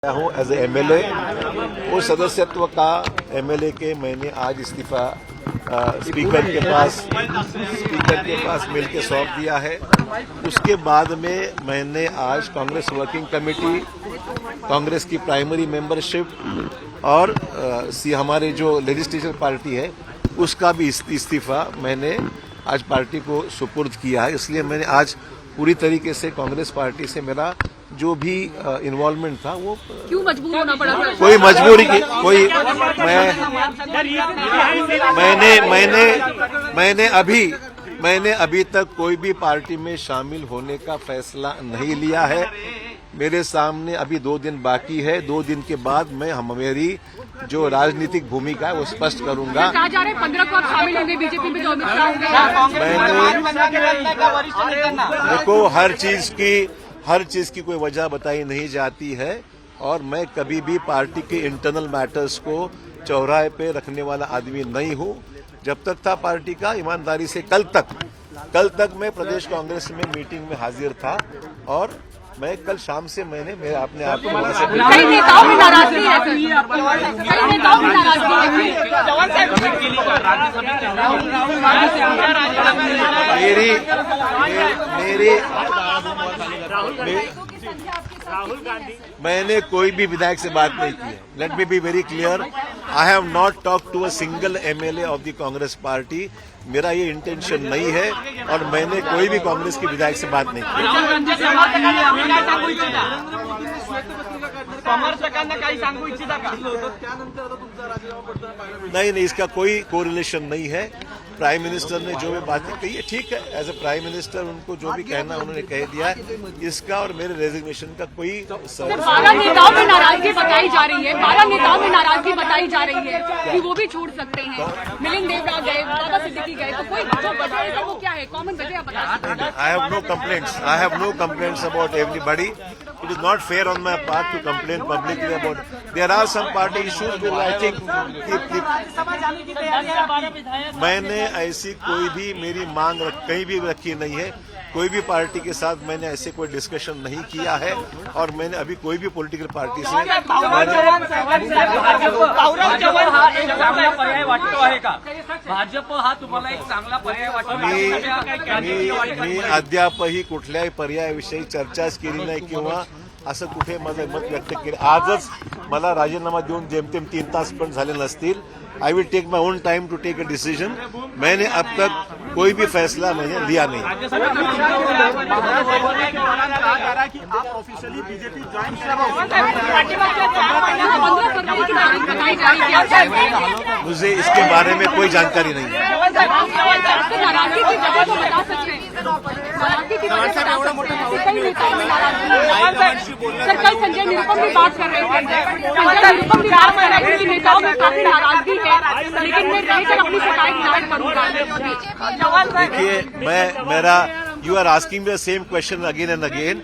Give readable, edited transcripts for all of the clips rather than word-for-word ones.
हूँ as a MLA. उस सदस्यत्व का एमएलए के मैंने आज इस्तीफा स्पीकर के पास मिल के सौंप दिया है। उसके बाद में मैंने आज कांग्रेस वर्किंग कमेटी, कांग्रेस की प्राइमरी मेंबरशिप और हमारे जो लेजिस्लेचर पार्टी है उसका भी इस्तीफा मैंने आज पार्टी को सुपुर्द किया है। इसलिए मैंने आज पूरी तरीके से कांग्रेस पार्टी से मेरा जो भी इन्वॉल्वमेंट था वो क्यों मजबूर होना पड़ा? कोई मजबूरी की कोई मैंने अभी तक कोई भी पार्टी में शामिल होने का फैसला नहीं लिया है। मेरे सामने अभी 2 दिन बाकी है। 2 दिन के बाद मैं मेरी जो राजनीतिक भूमिका है वो स्पष्ट करूंगा। कहा जा रहा है 15 को आप शामिल होंगे बीजेपी में, जो अमित शाह होंगे। देखो, हर चीज की कोई वजह बताई नहीं जाती है और मैं कभी भी पार्टी के इंटरनल मैटर्स को चौराहे पे रखने वाला आदमी नहीं हूं। जब तक था पार्टी का ईमानदारी से कल तक मैं प्रदेश कांग्रेस में मीटिंग में हाजिर था और मैं कल शाम से मैंने अपने आप को वहां से कई नेताओं में नाराजगी है, कई नेताओं में नाराजगी है। मैंने कोई भी विधायक से बात नहीं की है। Let me be very clear, I have not talk to a single MLA of the Congress party. मेरा ये इंटेंशन नहीं है और मैंने कोई भी कांग्रेस के विधायक से बात नहीं की। नहीं, इसका कोई कोरिलेशन नहीं है। प्राइम मिनिस्टर ने जो भी बातें कही है ठीक है, एज ए प्राइम मिनिस्टर उनको जो भी कहना उन्होंने कह दिया है। इसका और मेरे रेजिग्नेशन का कोई 12 नेताओं में नाराजगी बताई जा रही है, 12 नेताओं में नाराजगी बताई जा रही है कि वो भी छोड़ सकते हैं। मिलिंद देवरा गए, बाबा सिद्दीकी गए, तो कोई जो वजह है वो क्या है? कॉमन वजह बता सकते हैं? I have no complaints about everybody. It is not fair on my part to complain publicly about. There are some party issues which I think मैंने ऐसी कोई भी मेरी मांग कहीं भी रखी नहीं है। कोई भी पार्टी के साथ मैंने ऐसे कोई डिस्कशन नहीं किया है और मैंने अभी कोई भी पॉलिटिकल पार्टी से भाजप हा तुम्हाला एक चांगला पर्याय वाटतो? मी अद्यापही कुठल्याही पर्यायाविषयी चर्चाच केली नाही किंवा असं कुठे माझं मत व्यक्त केलं। आजच मला राजीनामा देऊन जेमतेम 3 तास पण झाले नसतील। I will take my own time to take a decision. मैंने अब तक कोई भी फैसला मैंने लिया नहीं। मुझे इसके बारे में कोई जानकारी नहीं है। सर, कल संजय निरुपम भी बात कर रहे थे कि नेताओं में काफी नाराजगी है, लेकिन मैं रहकर अपनी शिकायत दायर करूंगा। देखिए, you are asking me the same question again and again.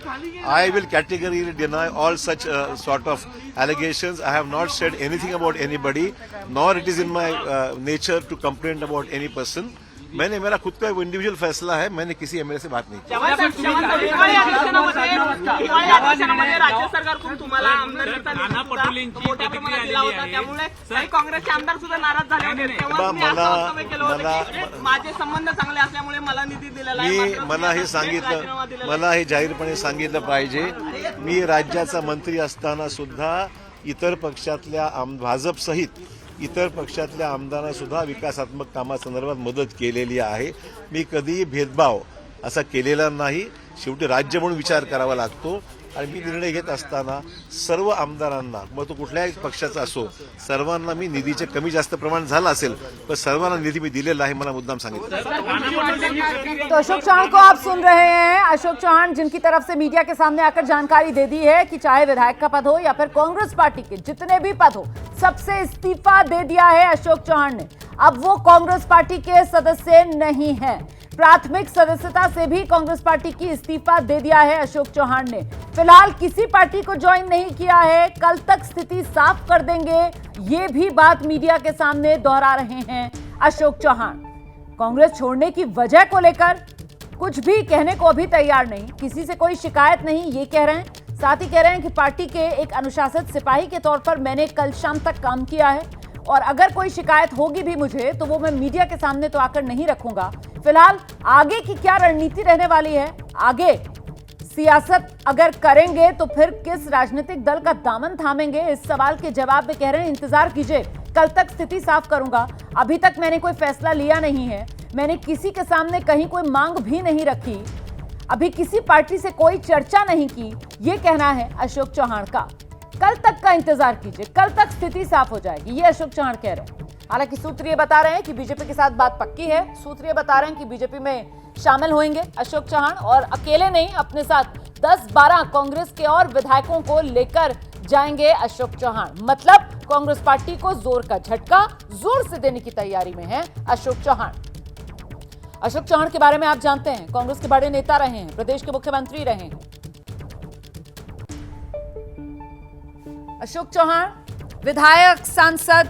I will categorically deny all such sort of allegations. I have not said anything about anybody, nor it is in my nature to complain about any person. मेरा खुद का individual फैसला है। मैंने किसी MLA से बात नहीं की। राज्य सरकारकडून तुम्हाला आमदारकीचा काँग्रेसचे आमदार सुद्धा नाराज झाले होते, तेव्हा मी असं वक्तव्य केलं होतं की माझे संबंध चांगले असल्यामुळे मला निधी दिलेला आहे। मला हे जाहीरपणे सांगितलं पाहिजे। मी राज्याचा मंत्री असताना सुद्धा इतर पक्षातल्या भाजप सहित इतर पक्षातल्या आमदारांना सुद्धा विकासात्मक कामासंदर्भात मदत केलेली आहे। मी कधीही भेदभाव असा केलेला नाही। शेवटी राज्य म्हणून विचार करावा लागतो आणि मी निर्णय घेत असताना सर्व आमदारांना, मग तो कुठल्याही पक्षाचा असो, सर्वांना मी निधीचे कमी जास्त प्रमाण झालं असेल पण सर्वांना निधी मी दिलेला आहे, मला मुद्दाम सांगितलं। तो अशोक चौहान को आप सुन रहे हैं। अशोक चौहान जिनकी तरफ से मीडिया के सामने आकर जानकारी दे दी है कि चाहे विधायक का पद हो या फिर कांग्रेस पार्टी के जितने भी पद हो, सबसे इस्तीफा दे दिया है अशोक चौहान ने। अब वो कांग्रेस पार्टी के सदस्य नहीं है। प्राथमिक सदस्यता से भी कांग्रेस पार्टी की इस्तीफा दे दिया है अशोक चौहान ने। फिलहाल किसी पार्टी को ज्वाइन नहीं किया है। कल तक स्थिति साफ कर देंगे, ये भी बात मीडिया के सामने दोहरा रहे हैं अशोक चौहान। कांग्रेस छोड़ने की वजह को लेकर कुछ भी कहने को अभी तैयार नहीं, किसी से कोई शिकायत नहीं, ये कह रहे हैं। साथ ही कह रहे हैं कि पार्टी के एक अनुशासित सिपाही के तौर पर मैंने कल शाम तक काम किया है और अगर कोई शिकायत होगी भी मुझे तो वो मैं मीडिया के सामने तो आकर नहीं रखूंगा। फिलहाल आगे की क्या रणनीति रहने वाली है, आगे सियासत अगर करेंगे तो फिर किस राजनीतिक दल का दामन थामेंगे, इस सवाल के जवाब में कह रहे हैं इंतजार कीजिए, कल तक स्थिति साफ करूंगा। अभी तक मैंने कोई फैसला लिया नहीं है, मैंने किसी के सामने कहीं कोई मांग भी नहीं रखी, अभी किसी पार्टी से कोई चर्चा नहीं की, ये कहना है अशोक चौहान का। कल तक का इंतजार कीजिए, कल तक स्थिति साफ हो जाएगी, ये अशोक चौहान कह रहे हैं। हालांकि सूत्र ये बता रहे हैं कि बीजेपी के साथ बात पक्की है। सूत्र ये बता रहे हैं कि बीजेपी में शामिल होंगे अशोक चौहान और अकेले नहीं, अपने साथ 10-12 कांग्रेस के और विधायकों को लेकर जाएंगे अशोक चौहान। मतलब कांग्रेस पार्टी को जोर का झटका जोर से देने की तैयारी में है अशोक चौहान। अशोक चौहान के बारे में आप जानते हैं, कांग्रेस के बड़े नेता रहे हैं, प्रदेश के मुख्यमंत्री रहे हैं। अशोक चौहान विधायक, सांसद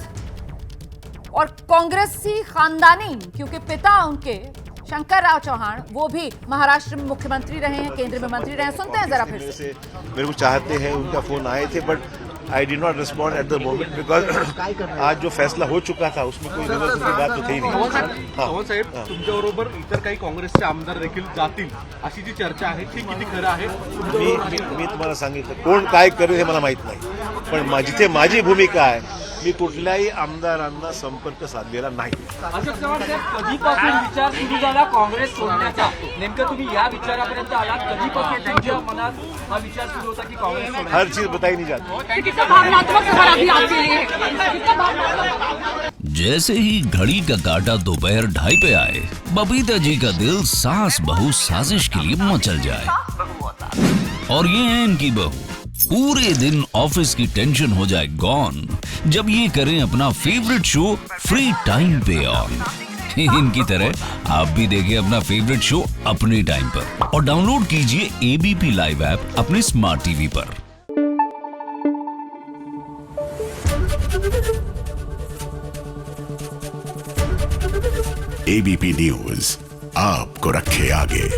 और कांग्रेसी खानदानी, क्योंकि पिता उनके शंकर राव चौहान वो भी महाराष्ट्र में मुख्यमंत्री रहे हैं, केंद्र में मंत्री रहे हैं। सुनते हैं जरा फिर से। मेरे को चाहते हैं, उनका फोन आए थे but I did not respond at the moment because आज जो फैसला हो चुका था उसमें कोई जरूरत की बात तो थी नहीं। चव्हाण साहेब, तुमच्याबरोबर इतर काही काँग्रेसचे आमदार देखील जातील अशी जी चर्चा आहे ती किती खरं आहे? मी तुम्हाला सांगितलं कोण काय करेल हे मला माहित नाही, पण जिथे माझी भूमिका आहे मी कुठल्याही आमदारांना संपर्क साधलेला नाही। अशोक चव्हाण साहेब, कधीपासून विचार सुरू झाला काँग्रेस सोडण्याचा? नेमकं तुम्ही या विचारापर्यंत आलात, कधीपासून तुमच्या मनात हा विचार सुरू होता की काँग्रेस सोडण्याचा? हर चीज बताई नहीं जाती। कितना भावनात्मक सवाल अभी आपके लिए कितना भावनात्मक। जैसे ही घड़ी का काटा दोपहर 2:30 पे आए, बबीता जी का दिल सास बहू साजिश के लिए मचल जाए। और ये है इनकी बहू, पूरे दिन ऑफिस की टेंशन हो जाए गॉन जब ये करें अपना फेवरेट शो फ्री टाइम पे ऑन। इनकी तरह आप भी देखिए अपना फेवरेट शो अपने टाइम पर और डाउनलोड कीजिए एबीपी लाइव ऐप अपने स्मार्ट टीवी पर। एबीपी न्यूज आपको रखे आगे।